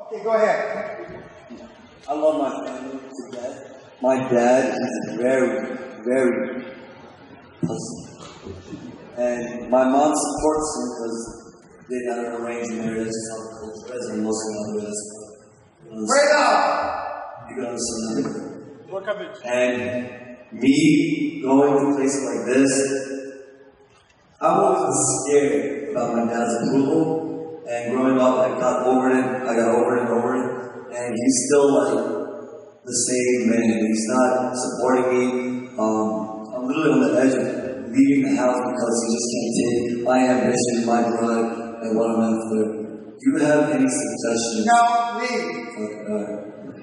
Okay, go ahead. I love my family to death. My dad is very, very pussy. And my mom supports him because they got an arranged marriage. That's how the culture is, and Muslim nowadays. Pray up! You can understand that. And me going to places like this, I've always been scared about my dad's approval. And growing up, I got over it. I got over it and over it. And he's still like the same man. He's not supporting me. I'm literally on the edge of leaving the house because he just can't take my ambition, my drive, and what I'm after. Do you have any suggestions? No, leave.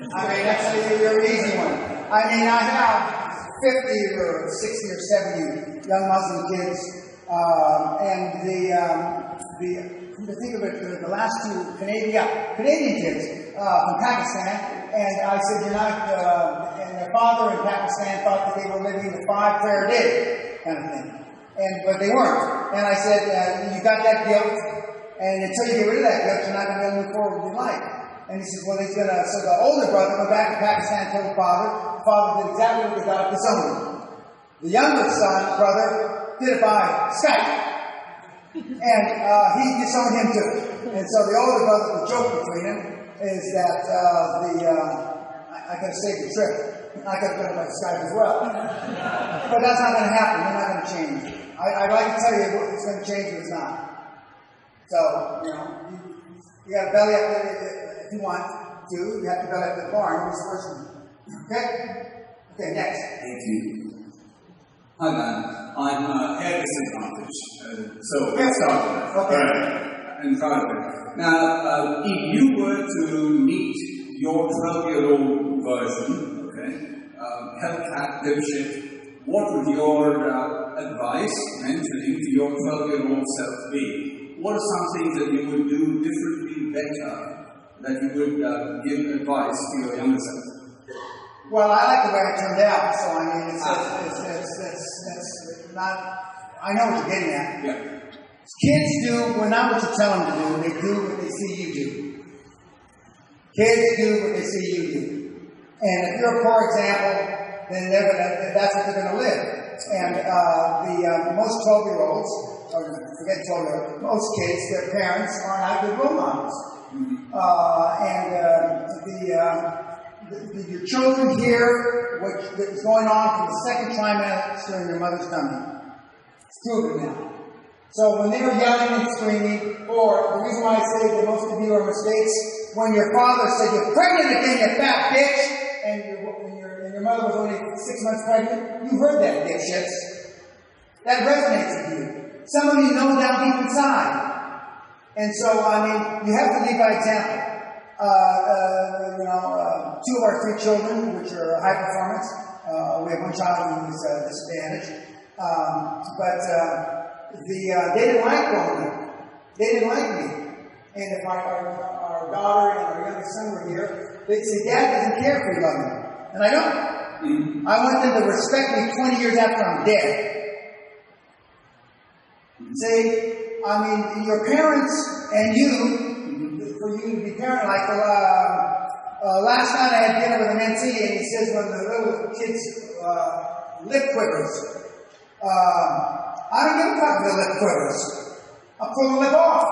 I mean, that's an easy one. I mean, I have 50 or 60 or 70 young Muslim kids, and to think of it, the last two Canadian kids from Pakistan, and I said, you're not, and their father in Pakistan thought that they were living the 5 prayer day kind of thing, but they weren't. And I said, you got that guilt, and until you get rid of that guilt, you're not going to be able to move forward with your life. And he says, well, he's going to, so the older brother went back to Pakistan and told the father did exactly what the God disowned him. The younger brother did it by Skype. And he disowned him too. And so the older brother, the joke between them is that I got to save the trip. I got to go by Skype as well. But that's not going to happen. They're not going to change. I'd like to tell you it's going to change, but it's not. So, you got to belly up if you want to. You have to belly up the barn. Who's the person? Okay? Okay, next. Thank you. Hi, man. I'm hair disadvantaged. So let's start with that. Okay. In front of it. Now, if you were to meet your 12-year-old version, health cat dipshit, what would your advice, mentoring to your 12-year-old self be? What are some things that you would do differently, better, that you would give advice to your younger self? Well, I like the way it turned out, so I mean, it's not, I know what you're getting at. Yeah. Kids do, well, not what you tell them to do, they do what they see you do. Kids do what they see you do. And if you're a poor example, then that's what they're going to live. And most 12-year-olds, or forget 12-year-olds, most kids, their parents are not good role models. Your children hear what is going on from the second trimester in your mother's tummy. It's proven now. So when they were yelling and screaming, or the reason why I say that most of you are mistakes, when your father said, "You're pregnant again, you fat bitch," and your mother was only 6 months pregnant, you heard that, dipshits. That resonates with you. Some of you know down deep inside. And so, I mean, you have to lead by example. Two of our 3 children, which are high performance. We have one child who's disadvantaged. They didn't like growing up. They didn't like me. And if our daughter and our youngest son were here, they'd say, "Dad doesn't care if we love him." And I don't. Mm-hmm. I want them to respect me 20 years after I'm dead. See, I mean, your parents and you, for you to be parent like last night I had dinner with an NC and he says when the little kids lip quivers, I don't give a fuck if the lip quivers. I'll pull the lip off.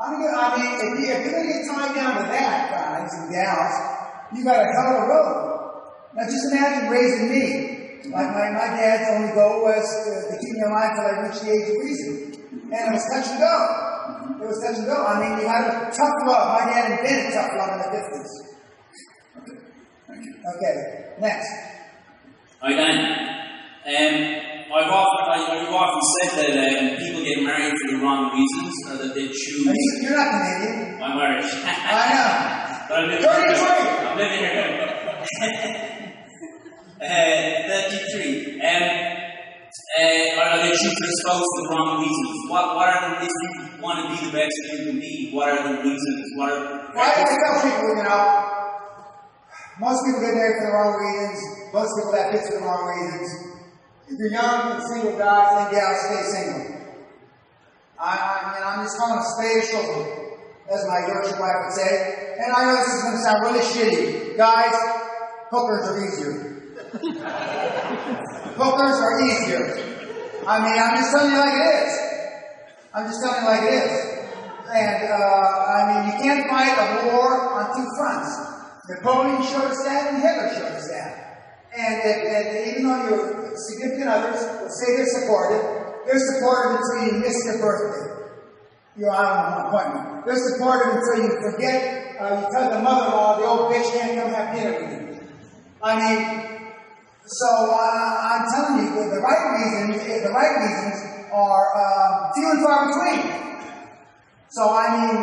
If you're going to get tied down to that, guys and gals, you got a hell of a road. Now just imagine raising me. Like my dad's only goal was to keep me alive until I reached the age of reason. And it was touch and go. It was touch and go. I mean, you had a tough love. My dad invented tough love in the 50s. Okay, thank you. Okay, next. Hi, Dan. You've often said that people get married for the wrong reasons, or that they choose. You're not Canadian. I'm Irish. I know. But I'm living here. I'm living here. 33. Or they choose their spouse for the wrong reasons. What are the reasons you want to be the best you can be? What are the reasons? I tell people, most people get married for the wrong reasons. Most people have kids for the wrong reasons. If you're young and single guys, then gals, stay single. I'm just calling a spade a shovel. as my Yorkshire wife would say. And I know this is going to sound really shitty. Guys, hookers are easier. Hookers are easier. I mean, I'm just telling you like it is. I'm just telling you like it is. And, I mean, you can't fight a war on two fronts. Napoleon showed us that, and Hitler showed us that. And even though your significant others will say they're supportive until you miss their birthday. You're out on an appointment. They're supportive until you forget, you tell the mother-in-law, the old bitch can't come have dinner with you. I mean, so I'm telling you, the right reasons are few and far between. So I mean,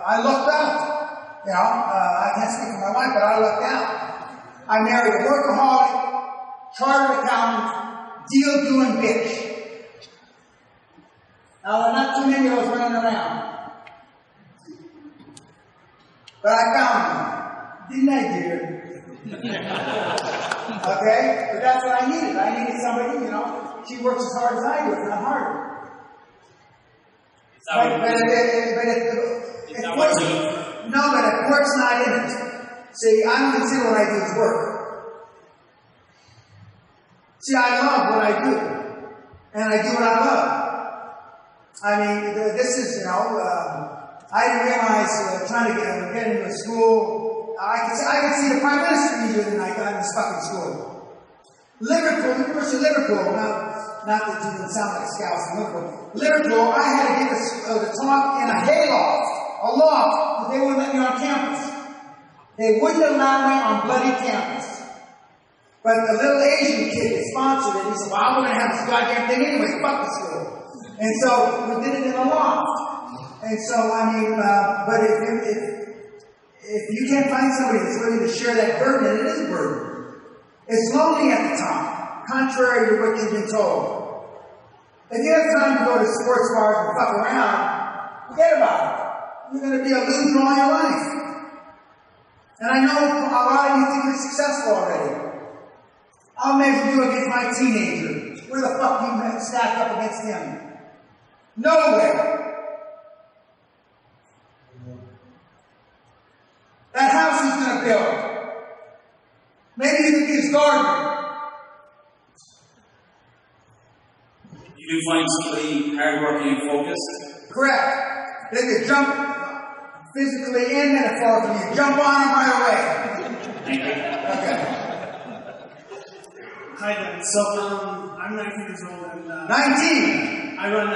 I lucked out. You know, I can't speak for my wife, but I lucked out. I married a workaholic, chartered accountant, deal-doing bitch. Now, there are not too many of those running around. But I found one. Didn't I, dear? Okay? But that's what I needed. I needed somebody, you know, she works as hard as I do, if not harder. But if work's not in it. See, I don't consider what I do as work. See, I love what I do. And I do what I love. I mean, this is, you know, I didn't realize trying to get into a school, I could see the Prime Minister easier than I got in this fucking school. Liverpool, University of Liverpool, not that you didn't sound like scouts in Liverpool. Liverpool, I had to give the talk in a hayloft, a loft, but they wouldn't let me on campus. They wouldn't allow me on bloody campus. But the little Asian kid that sponsored it, he said, well, we're going to have this goddamn thing anyway, fuck the school. And so we did it in a loft. And so, I mean, but if you can't find somebody that's willing to share that burden, and it is a burden. It's lonely at the time, contrary to what you've been told. If you have time to go to sports bars and fuck around, forget about it. You're going to be a loser all your life. And I know a lot of you think you're successful already. I'll measure you against my teenager. Where the fuck do you stack up against him? Nowhere. That house he's going to build. Maybe you could be his gardener. You do find somebody hardworking and focused? Correct. They could jump physically and metaphorically. You jump on him right away. Thank you. Okay. Hi there. So, I'm 19 years old and 19. I run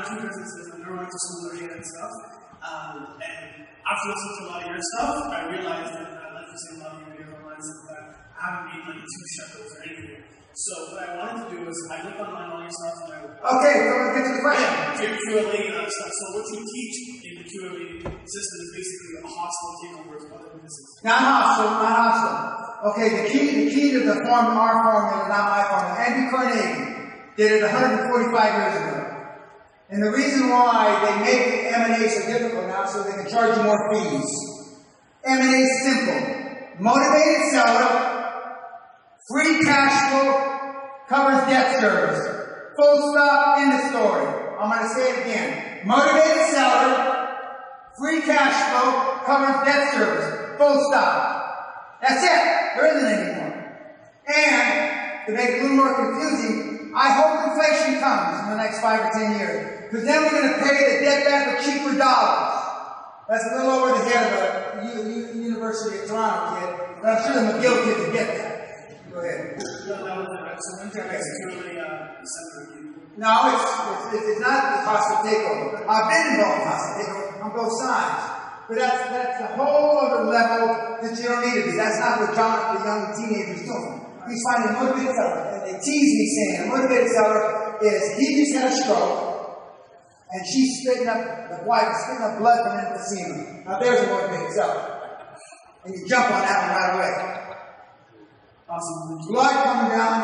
two businesses and I went to school here and stuff. And after listening to a lot of your stuff, I realized that I like to see a lot of your videos online stuff that I haven't made like 2 shekels or anything. So what I wanted to do was I looked online all your stuff and I Okay, so let's get to the question. QLA stuff. So what you teach in the QLA system is basically a hostile takeover of other businesses. Not hostile. Okay, the key to the our formula, not my formula. Andrew Carnegie did it 145 years ago. And the reason why they make M&A so difficult now is so they can charge you more fees. M&A is simple. Motivated seller, free cash flow, covers debt service. Full stop, end of story. I'm going to say it again. Motivated seller, free cash flow, covers debt service. Full stop. That's it. There isn't anymore. And to make it a little more confusing, I hope inflation comes in the next 5 or 10 years. Because then we're going to pay the debt back with cheaper dollars. That's a little over the head of a University of Toronto kid, but I'm sure the McGill kid will get that. Go ahead. So Winter is purely separate. No, it's not the hostile takeover. I've been involved in hostile takeover on both sides. But that's a whole other level that you don't need to be. That's not what John, the young teenager, is doing. He's finding a motivated seller. And they tease me saying a motivated seller is he just had a stroke and she's spitting up, the wife is spitting up blood from emphysema. Now there's a motivated seller. And you jump on that one right away. Awesome. Blood coming down.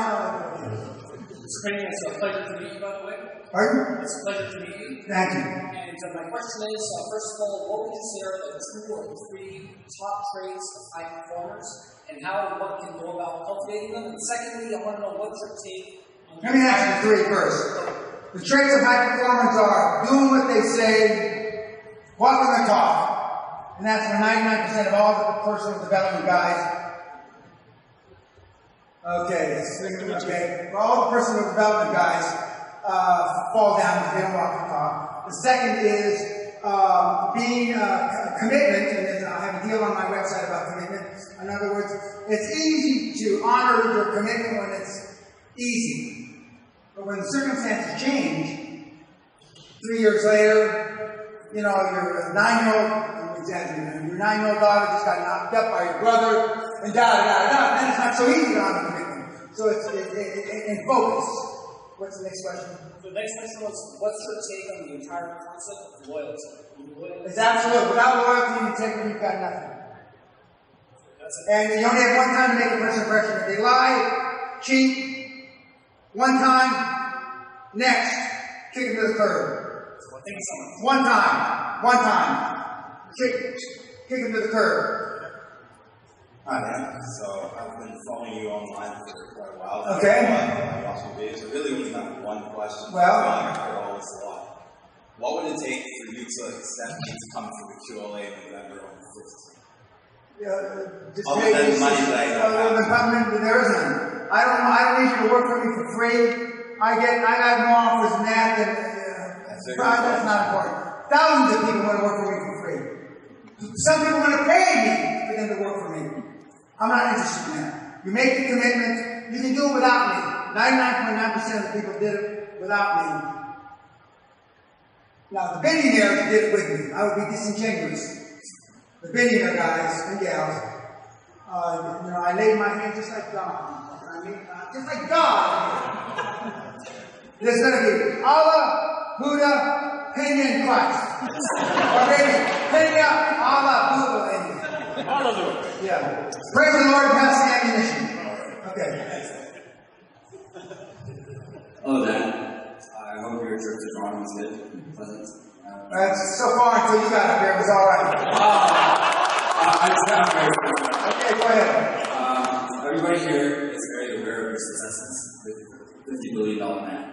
Spring, it's a pleasure to meet you, by the way. Pardon? It's a pleasure to meet you. Thank you. And my question is, first of all, what would you consider the 2 or 3 top traits of high performers, and how one can go about cultivating them? And secondly, I want to know what's your take on... Let me answer the 3 first. The traits of high performers are doing what they say, walking their talk. And that's for 99% of all the personal development guys. Okay. For all the personal development guys, fall down if they don't walk their talk. The second is being commitment, and I have a deal on my website about commitment. In other words, it's easy to honor your commitment when it's easy. But when the circumstances change, 3 years later, you know, your 9-year-old daughter just got knocked up by your brother, and then it's not so easy to honor commitment. So it's in focus. What's the next question? The next question was, what's your take on the entire concept of loyalty? It's absolute. Without loyalty and integrity, you've got nothing. And you only have one time to make a first impression. If they lie, cheat, one time, next, kick them to the curb. One time, kick them to the curb. Hi, so I've been following you online for quite a while. Okay. I watch your videos. I really only have one question. Well, I feel like I've heard all this a lot. What would it take for you to accept me to come to the QLA in November on the 5th? Other than money that I don't have. There is none. I don't need you to work for me for free. I got more offers than that. That's not important. Thousands of people want to work for me for free. Some people want to pay me for them to work for me. I'm not interested in that. You make the commitment. You can do it without me. 99.9% of the people did it without me. Now, the billionaires did it with me. I would be disingenuous. The billionaire guys and gals, I laid my hand just like God. Just like God. There's going to be Allah, Buddha, Pena, and Christ. Or maybe Pena, Allah, Buddha, and all of them. Yeah. Praise the Lord, pass the ammunition. Okay. Hello, Dan. I hope your trip to Toronto was good, pleasant. So far until you got up here, it was all right. I sound very good. Okay, go ahead. Everybody here is very aware of your successes with $50 billion man.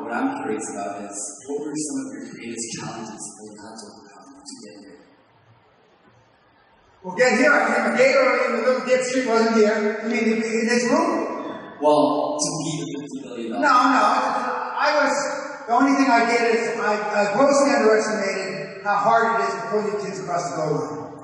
What I'm curious about is, what were some of your greatest challenges that you had to overcome to get here? Well, get here. I came a day early, and the little dipshit wasn't here. I mean, in this room. Well, to meet the $50 billion. No. The only thing I did is I grossly underestimated how hard it is to pull your kids across the goal line.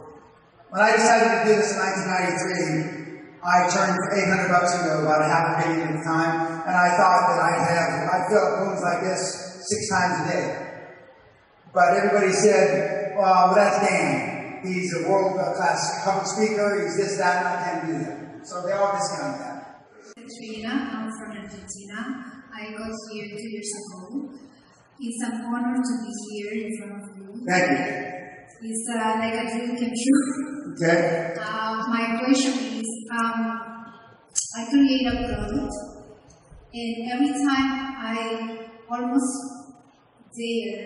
When I decided to do this in 1993, I turned $800 into about $500 million at the time, and I thought that I'd fill up rooms like this 6 times a day. But everybody said, well, that's Dan. He's a world-class public speaker, he's this, that, and I can't do that. So they all discounted that. Katrina, I'm from Argentina. I got here 2 years ago. It's an honor to be here in front of you. Thank you. It's like a dream came true. Okay. My question is, I create a product, and every time I almost dare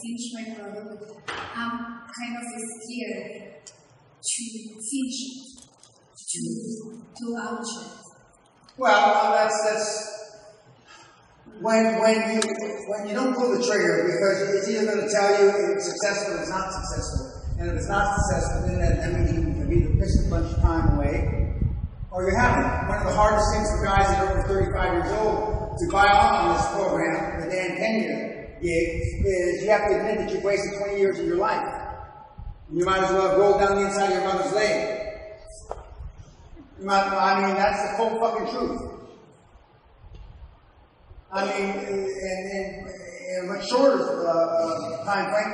finish my product, I'm kind of scared to finish it, to launch it. Well, that's when you don't pull the trigger, because it's either going to tell you if it's successful or it's not successful, and if it's not successful, then we can either piss a bunch of time away, or you're happy. One of the hardest things for guys that are over 35 years old to buy on this program, the Dan Pena gig, is you have to admit that you've wasted 20 years of your life. And you might as well have rolled down the inside of your mother's leg. That's the full fucking truth. In a much shorter time frame,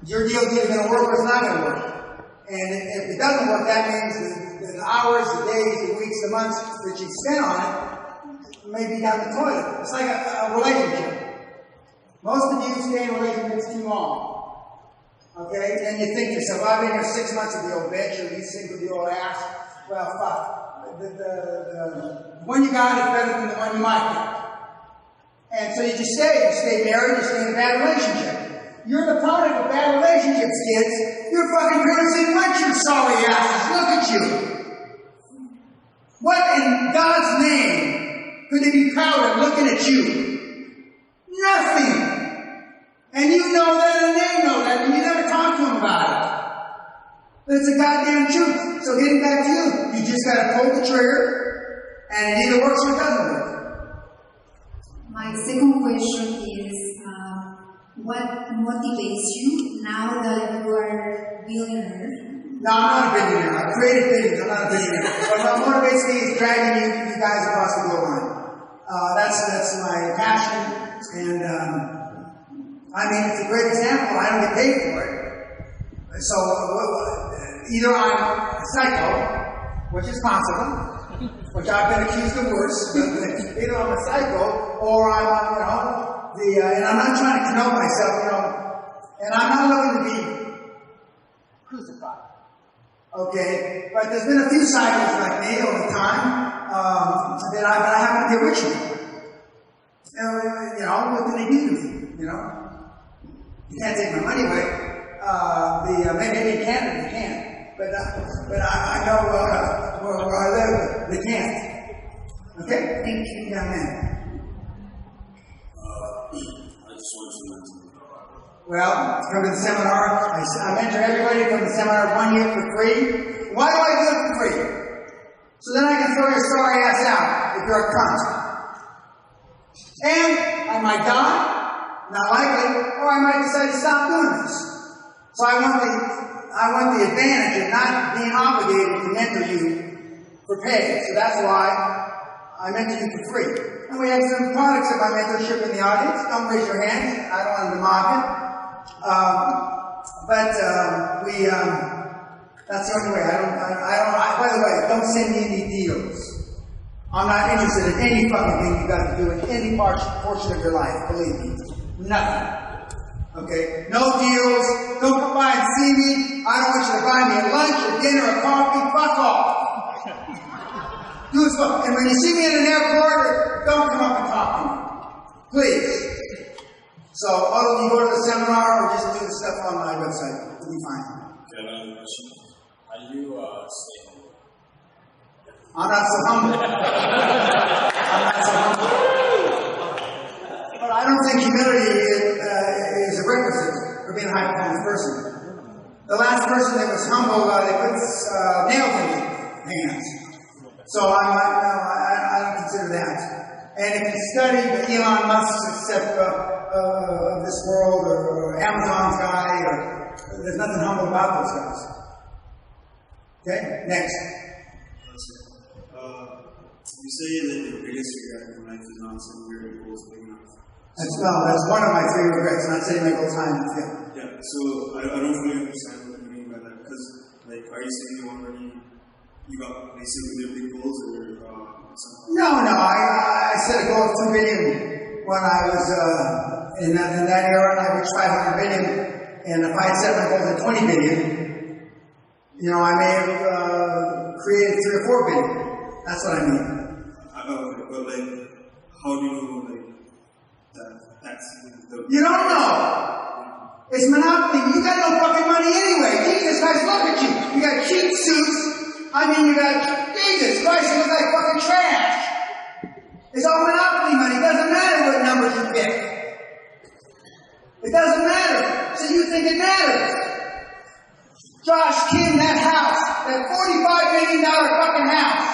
your deal is either going to work or it's not going to work. And if it doesn't work, that means the hours, the days, the weeks, the months that you've spent on it may be down the toilet. It's like a relationship. Most of you stay in relationships too long. Okay? And you think to yourself, I've been here 6 months with the old bitch, or you think with the old ass. Well, fuck. The one you got is better than the one you might get. And so you just stay married, you stay in a bad relationship. You're the product of bad relationships, kids. Your fucking parents didn't want your sorry asses. Look at you. What in God's name could they be proud of looking at you? Nothing. And you know that and they know that and you never talk to them about it. But it's a goddamn truth. So getting back to you, you just gotta pull the trigger and it either works or it doesn't work. My second question is, what motivates you now that you are a billionaire? No, I'm not a billionaire. I've created billions. I'm not a billionaire. But what motivates me is dragging you guys across the goal line. That's my passion. And, I mean, it's a great example. I don't get paid for it. So, either I'm a psycho, which is possible, which I've been accused of worse. Either I'm a psycho, or I'm, and I'm not trying to connote myself, and I'm not looking to be crucified. Okay? But there's been a few cycles like me over time, that I happen to be a ritual. What can they do to me, You can't take my money away. Maybe in Canada they can, but I know where I live, they can't. Okay? Thank you. Yeah, man. I just want to mention. Well, come to the seminar. I mentor everybody from the seminar 1 year for free. Why do I do it for free? So then I can throw your sorry ass out if you're a cunt. And I might die, not likely, or I might decide to stop doing this. So I want the advantage of not being obligated to mentor you for pay. So that's why I mentor you for free. And we have some products of my mentorship in the audience. Don't raise your hands. I don't want them to mock it. That's the only way. By the way, don't send me any deals. I'm not interested in any fucking thing you got to do in any portion of your life, believe me. Nothing. Okay? No deals. Don't come by and see me. I don't want you to buy me a lunch, a dinner, a coffee. Fuck off. Do as well. And when you see me in an airport, don't come up and talk to me. Please. So, you go to the seminar or just do the stuff on my website. It'll be fine. Okay, another question. Are you stable? I'm not so humble. But I don't think humility is a requisite for being a high performance person. The last person that was humble, they put nails in his hands. So I don't consider that. And if you study the Elon Musk's of this world, or Amazon's guy, there's nothing humble about those guys. Okay, next. You say that your biggest regret in life is not setting your goals big enough. That's one of my three regrets, not setting my goals high enough. Yeah, so I don't fully understand what you mean by that, because, are you saying you got basically your big goals, or something? No, I set a goal of 2 billion when I was in that era, and I reached 500 billion, and if I had set my goals at 20 billion, I may have created 3 or 4 billion. That's what I mean. But how do you know that's the... You don't know. It's monopoly. You got no fucking money anyway. Jesus Christ, look at you. You got cheap suits. You got Jesus Christ, you look like fucking trash. It's all monopoly money. It doesn't matter what numbers you pick. It doesn't matter. So you think it matters. Josh Kim, that house, that $45 million fucking house.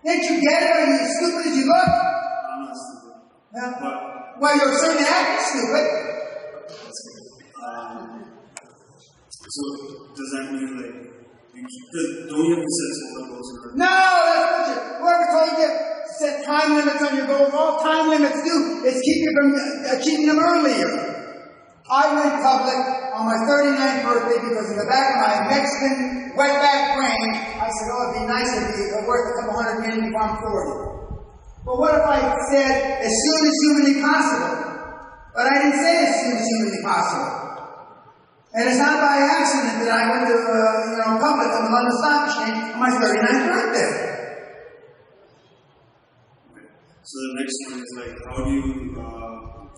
Didn't you get it? Are you as stupid as you look? I'm not stupid. Yeah. Well, you're certainly acting stupid. So, does that mean, don't you have to set small goals? No, that's bullshit. Whoever told you to set time limits on your goals, all time limits do is keep you from achieving them earlier. I went public on my 39th birthday because in the back of my Mexican wetback brain, I said, it'd be nice to be worth a couple $100 million if I'm 40. But what if I said, as soon as humanly possible? But I didn't say as soon as humanly possible. And it's not by accident that I went to, public on the London Stock Exchange on my 39th birthday. So the next one is how do you,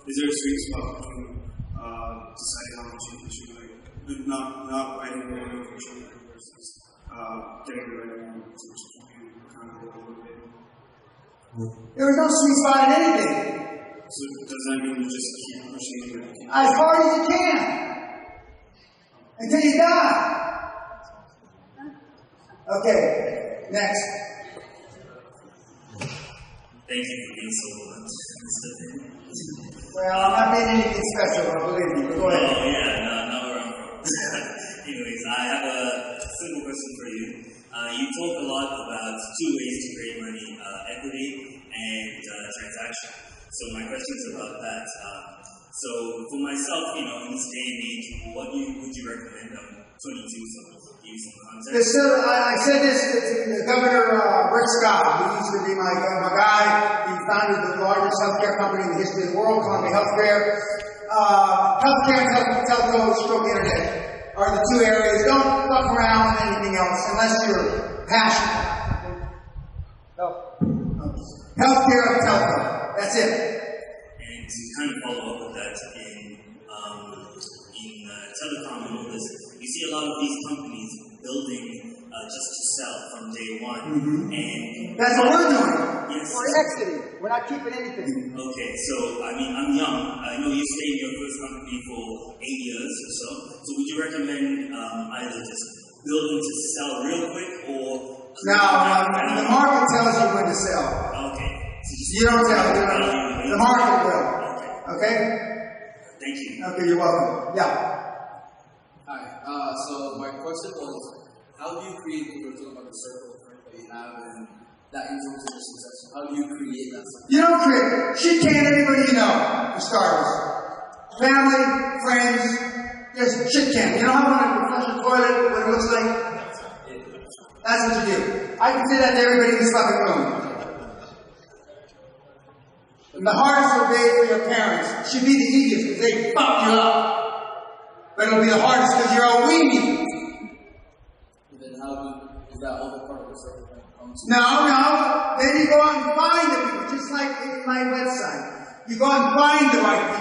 is there a sweet spot between deciding how much you should not writing the right information versus getting the right amount to keep you accountable a little bit? There was no sweet spot in anything. So does that mean you just keep pushing it? As hard as you can. Until you die. Okay, next. Thank you for being so blunt. Well, I'm not being anything special, believe me. But go ahead. Oh, yeah, no, where I'm from. Anyways, I have a simple question for you. You talk a lot about two ways to create money, equity and transaction. So my question is about that. So for myself, in this day and age, what would you recommend? I'm 22, so give you some context. I said this to Governor Rick Scott, who used to be my guy. He founded the largest healthcare company in the history of the world, Columbia Healthcare. Healthcare and telco, stroke internet are the two areas. Don't fuck around with anything else unless you're passionate. Healthcare and telco. That's it. And to kind of follow up with that, in telecom and all this, you see a lot of these companies building just to sell from day one. Mm-hmm. And that's what we're doing. Yes. We're exiting. We're not keeping anything. Okay, so I'm young. I know you stayed in your first company for 8 years or so. So would you recommend either just building to sell real quick or? No, the market tells you when to sell. Okay. So you don't tell it. The market will. Okay? Thank you. Okay, you're welcome. Yeah. Hi. So my question was, how do you create, we were talking about the circle of friends that you have and that influences your success. How do you create that circle? You don't create. Shit can everybody you know, for starters. Family, friends, just shit can. You know how when I flush the toilet, what it looks like? That's what you do. I can say that to everybody in this fucking room. And the hardest obey for your parents should be the easiest because they fuck you up. But it'll be the hardest because you're a weenie. Then is that all the part of the circle that comes? No. Then you go out and find the people, just like in my website. You go out and find the right